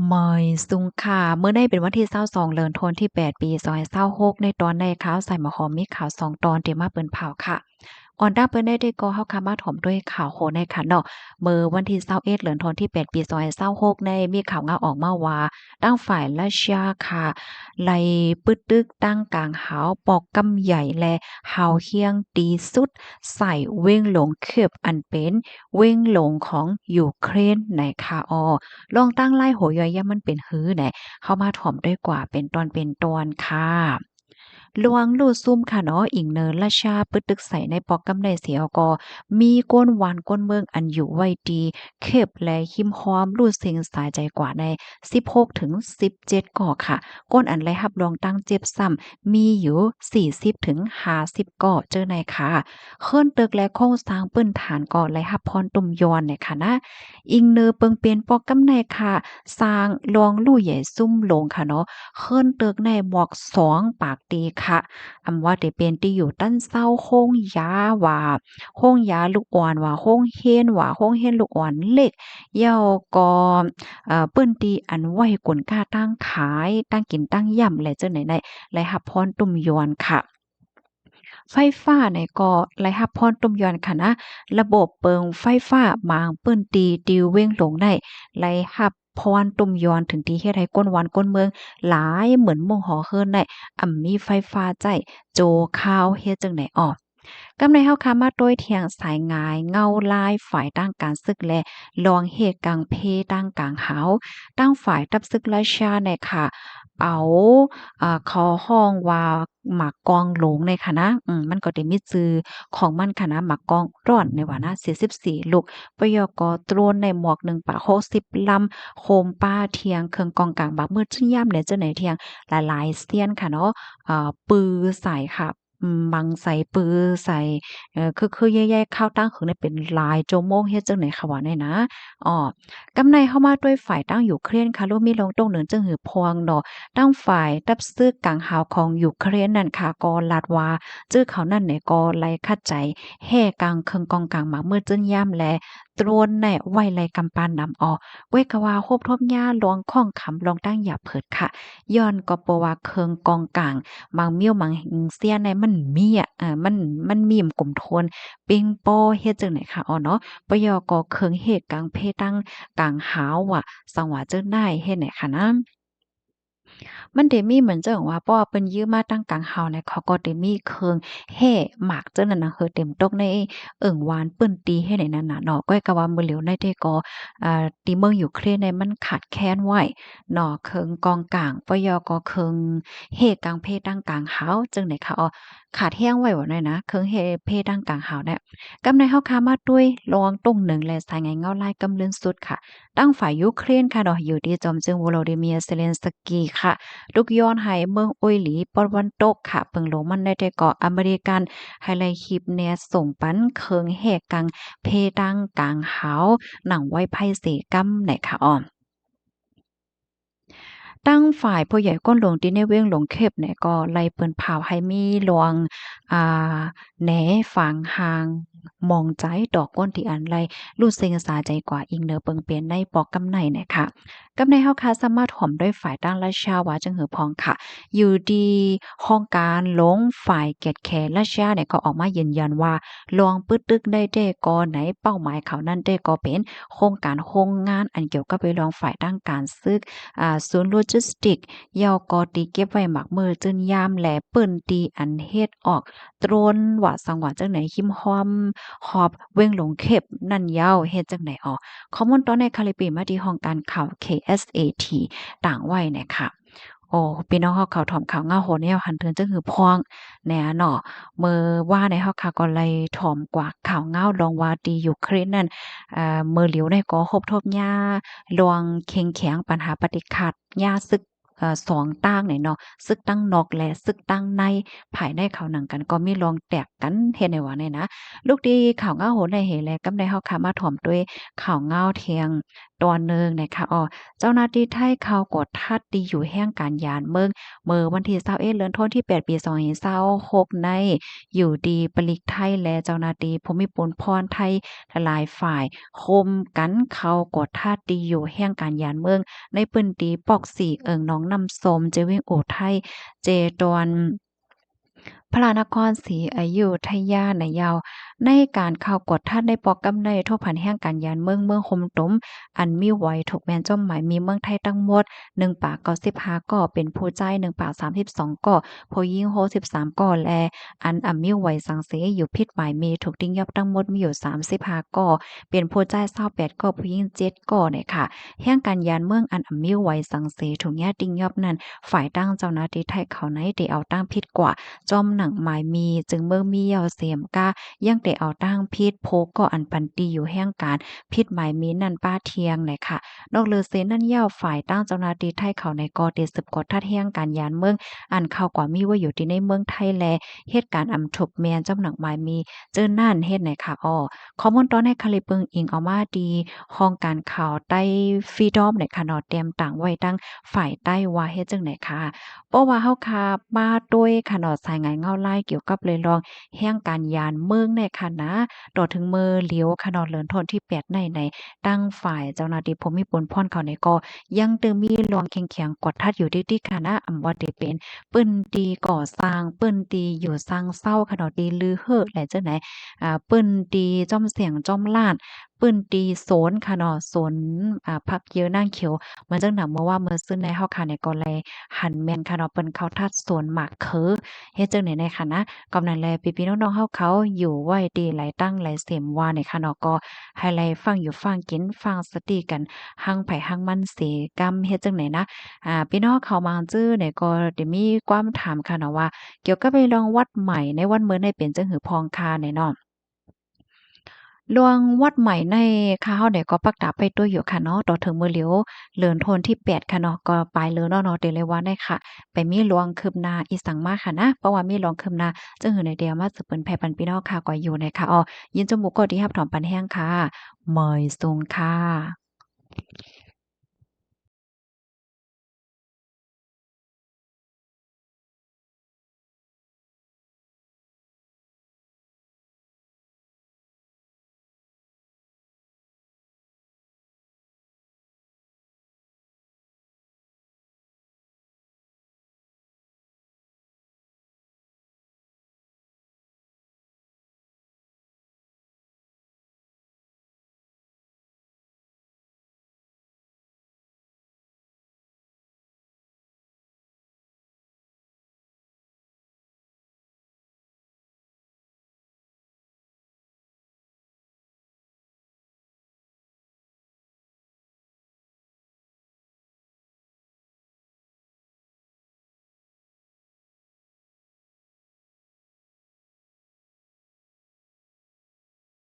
เมยสุงค่ะเมื่อได้เป็นวันที่22เดือนธันวาคมที่8ปี2026ในตอนในข่าวใส่หมอหอมมีข่าว2ตอนที่มาเปิ้นเผาค่ะก่อนด้าเปิ้นได้ก็เฮาค่ะมาถมด้วยข่าวโหในค่ะเนาะเมื่อวันที่21เดือนธันวาคมที่8ปี2026ในมีข่าวงาออกมาว่าตั้งฝ่ายราชาค่ะไล่ปึดตึกตั้งกลางหาวปอกกำใหญ่และหาวเฮียงตีสุดใส่เว้งหลงเคือบอันเป็นเว้งหลงของยูเครนในค่ะลองตั้งไล่โหย่อยย่ามันเป็นฮื้อแหน่เข้ามาถ่อมด้วยกว่าเป็นตอนเป็นตอนค่ะลวงลู่ซุ่มค่ะเนาะอิงเนินราชาปึกตึกใส่ในปอกกำไดเสียก็มีก้นหวานก้นเมืองอันอยู่ไว้ดีเข้บและหิมหอมลู่เสียงสายใจกว่าใน16ถึง17ก่อค่ะก้นอันไรรับรองตั้งเจ็บซ้ำมีอยู่40ถึง50ก่อเจอในค่ะเคิ้นตึกและโครงสร้างปื้นฐานก่อไรรับพรตุ่มยอนเนี่ยค่ะนะอิงเนอเปิงเป็นปอกกำในค่ะ สร้างลวงลู่ใหญ่ซุ่มลงค่ะเนาะเคิ้นเตึกในหมวก2ปากตีค่ะอำว่าได้เป็นที่อยู่ตั้นเศร้าโค้งยาว่าโค้งยาลูกอ่อนว่าโค้งเฮนว่าโค้งเฮนลูกอ่อนเล็กเย้าก็เปิ้นตีอันไว้กลกล้าตั้งขายตั้งกินตั้งย่ำและจังไหนๆและรับพรตุ่มยวนค่ะไฟฟ้าเนี่ยก็ไหลรับพรตุ่มยวนค่ะนะระบบเปิงไฟฟ้ามางเปิ้นตีติวเว้งลงได้ไหลรับพรตุ่มยอนถึงที่เฮ็ดให้ก้นวันก้นเมืองหลายเหมือนหมู่หอเฮิรนได้มีไฟฟ้าใจโจข้าวเฮ็ดจังได๋อ้อกำในเฮาค่ะมาโต้ยเถียงสายงายเงาลายฝ่ายด้านการศึกและลองเหตุกลางเพด้านกลางหาวตั้งฝ่ายตับศึกราชาเนี่ยค่ะเอาเขาห้องว่าหมากกองหลงในค่ะนะมันก็ได้มีชื่อของมันค่ะนะหมากกองร้อนในว่านะ44ลูกปยกตรวนในหมวก1ปะ60ลำโคมป้าเทียงเครื่องกองกลางบักมืดชื่อย่ำเนี่ยเจ้าไหนเทียงหลายๆเสี้ยนค่ะเนาะปือใส่ค่ะบังใส่ปือใส่ คือแย่ๆข้าวตั้งคือเนี่ยเป็นหลายชั่วโมงเฮ็ดจังได๋ค่ะว่าเนี่ยนะอ้อกำในเข้ามาด้วยฝ่ายตั้งยูเครนค่ะโลมีลงตรงเหนือจึงหือพวงเนาะตั้งฝ่ายรับซื้อกลางหาวของยูเครนนั่นค่ะก็ลาดว่าจื้อเขานั่นเนี่ยก็ไล่คัดใจแห่กลางเคิงกองกลางมาเมื่อจึ้นย่ำและตรวนแน่ไว้ไล่กำปานนำเว้ยกะว่าโฮบทบหญ้าลวงข้องขำลองตั้งอย่าเผิดค่ะย้อนก็เพราะว่าเคิงกองกลางบางมิ้วบางเสียในมันมีอะมันมีมกลุ่มโทน ปิงโป้เฮ็ดจังไหนคะเนาะปยก็เคิงเฮ็ดกังเพตั้งกลางหาวอะสังว่าเจิ้นได้เฮ็ดไหนคะนะ มันได้มีเหมือนจังว่าเพราะว่าเปิ้นยื้อมาตั้งกลางเฮาเนี่ยเขาก็ได้มีเครื่องแห่หมากจังนั้นน่ะคือเต็มตกในเอิ้งหวานเปิ้นตีให้ในนั้นน่ะเนาะก้อยก็ว่ามื้อเหลียวในได้ก็ที่เมืองยูเครนเนี่ยมันขาดแคลนไว้เนาะเครื่องกองกลางปยก็เครื่องเฮ่กลางเพตั้งกลางเฮาจังได๋คะขาดแร้งไว้บ่น้อยนะเครื่องเฮ่เพตั้งกลางเฮาเนี่ยกำในเฮาคามาด้วยรองตุ้งหนึ่งและสายไงเงาลายกำเลือนสุดค่ะตั้งฝ่ายยูเครนค่ะเนาะอยู่ที่จอมจึง Volodymyr Zelensky ค่ะ ลูกย้อนให้เมืองอุยหลีปตะวันตกค่ะเปิงโลมันได้แต่เกาะอเมริกันไฮไลท์คลิปแนส่งปันเคิงแหกกังเพดังกลางหาวหนังไว้ไพ่เสกำไหนค่ะตั้งฝ่ายผู้ใหญ่ก้นหลวงที่ในเว้งหลวงเข็บเนี่ยก็ไล่เปิ้นเผาให้มีหลวงอ่าแหนฝางหางมองใจดอกก้นที่อันไรรู้สึกสาใจกว่าอิงเนอเปิงเปลี่ยนในปอกกำไนเนี่ยค่ะกำในเฮาค่ะสามารถห่มด้วยฝ่ายตั้งราชาว่าจังหือพองค่ะอยู่ดีห้องการหลงฝ่ายเกตแคราชาเนี่ยก็ออกมายืนยันว่าลวงปึดตึกได้เด้ก่อไหนเป้าหมายเขานั้นได้ก็เป็นโครงการโครงงานอันเกี่ยวกับไปลองฝ่ายตั้งการซึก ศูนย์โลจิสติกยอกอตีเก็บไว้หมักมือจึนยามแหลเปิ้นตีอันเฮ็ดออกตรนว่าสังว่าจังไหนหิมหอมหอบเว้งหลงเข็บนั่นยาวเฮ็ดจังไหนข้อมูลตอนในคาลิปีมาที่ห้องการข่าว KSAT ต่างไว้เนี่ยค่ะพี่น้องเฮาเขาถ่อมข่าวเงาโหนแนวหันเทินจังหือพวงแหน่เนาะมื้อว่าในเฮาค่ะก็เลยถ่อมกว่าข่าวเงาลองว่าที่ยูเครนนั่นมื้อเหลียวในก็ฮบทบหญ้าลวงเข็งแข็งปัญหาปฏิขัดหญ้าซึก 2ตั้งเนี่ยเนาะศึกตั้งนอกและศึกตั้งในภายในเขาหนังกันก็มีรองแตกกันเฮ็ดให้ว่าเนี่ยนะลูกดีข่าวเงาโหนได้เห็นแลกำได้เฮาค่ะมาถ่อมด้วยข่าวเงาเทียงตอนหนึ่งนะคะเจ้าหน้าที่ไทยเขากดทัดดีอยู่แห่งการยานเมื่อวันที่21เดือนธันวาคมที่8ปี2526ในอยู่ดีปลีกไทยและเจ้าหน้าที่ภูมิพลพรไทยหลายฝ่ายคมกันเขากดทัดดีอยู่แห่งการยานในพื้นที่ปอกสีเอิงหนองน้ำส้มเจวิงโอไทยเจดอนพระนครศรีอยุธยาในยาวในการเข้ากดทัดในปอกกำในทั่วพันแห่งการยานเมืองคมตมอันมีไว้ถูกแม่นจ้อมหมายมีเมืองไทยทั้งหมด1ปาก95ก่อเป็นผู้ใจ1ปาก32ก่อผู้หญิง63ก่อแลอันมีไว้สังเสอยู่ผิดหมายมีถูกติ้งยอบทั้งหมดมีอยู่35ก่อเป็นผู้ใจ28ก่อผู้หญิง7ก่อเนี่ยค่ะแห่งการยานเมืองอันมีไว้สังเสถูกแย่ติ้งยอบนั้นฝ่ายตั้งเจ้าหน้าที่ไทยเขาไหนได้เอาตั้งผิดกว่าจอมหนังหมายมีจึงเมืองมีเยาเสียมกายังได้เอาตั้งพิษโพก็อันปันตีอยู่แห่งการพิษหมายมีนั่นป้าเทียงไหนค่ะนอกเลือเซนั่นเย่าฝ่ายตั้งเจ้าหน้าที่ไทยเขาในกอเดสืบกดทัดแห่งการยานเมืองอันเข้ากว่ามีว่าอยู่ที่ในเมืองไทยแลเหตุการณ์ถบแมนจอมหนังหมายมีเจอนั่นเฮ็ดไหนค่ะข้อมูลตอนให้คาลิเบิงอิงเอามาดีห้องการข่าวใต้ฟรีดอมในค่ะเนาะเตรียมต่างไว้ตั้งฝ่ายใต้ว่าเฮ็ดจังไหนค่ะ เพราะว่าเฮาค่ะมาด้วยค่ะเนาะสายงานเงาไล่เกี่ยวกับเลยลองแห่งการยานเมืองในค่ะนะต่อถึงมือเหลียวค่ะเนาะเลินทนที่8ในตั้งฝ่ายเจ้าหน้าที่ภูมิพลพ่นเขาในก็ยังตึงมีรองแข็งๆกดทัดอยู่ดีๆค่ะนะบ่ได้เป็นปื้นตีก่อสร้างปื้นตีอยู่สร้างเศร้าค่ะเนาะดีลือเฮ้อแหละจังไหนปื้นตีจ้อมเสียงจ้อมล้านปื้นตีโสนค่ะเนาะโสนผักเยอะนางเขียวเหมือนจังหนังเมื่อว่าเมื่อซื้อในเฮาค่ะในก็เลย หันแม่นค่ะเนาะเปิ้นเข้าทัดสวนหมากเขอเฮ็ดจังได๋ในค่ะนะกำนั้นแลพี่ๆน้องๆเฮาเขาอยู่ไว้ดีหลายตั้งหลายเสียมว่าในค่ะเนาะก็ให้ไลฟังอยู่ฟังกินฟังสติกันหังไผหังมันเสกำเฮ็ดจังได๋นะพี่น้องเขามาจื้อเนี่ยก็ได้มีความถามค่ะเนาะว่าเกี่ยวกับไปลองวัดใหม่ในวันมื้อในเป็นจังหือพองคาเนี่ยเนาะ หลวงวัดใหม่ในค่ะเฮาได้ก็ปักดาไปตัวอยู่ค่ะเนาะต่อถึงมื้อเหลียวเลินโทนที่8ค่ะเนาะก็ปลายเลินเนาะเดเลยว่าได้ค่ะไปมีหลวงคืบหน้าอีสังมาค่ะนะเพราะว่ามีหลวงคืบหน้าจึงหือในเดียวมาสืบเปิ้นแผ่ปันพี่น้องค่ะก็อยู่ในค่ะยินจมูกก็ดีรับถอมปันแห้งค่ะเหมยสูงค่ะ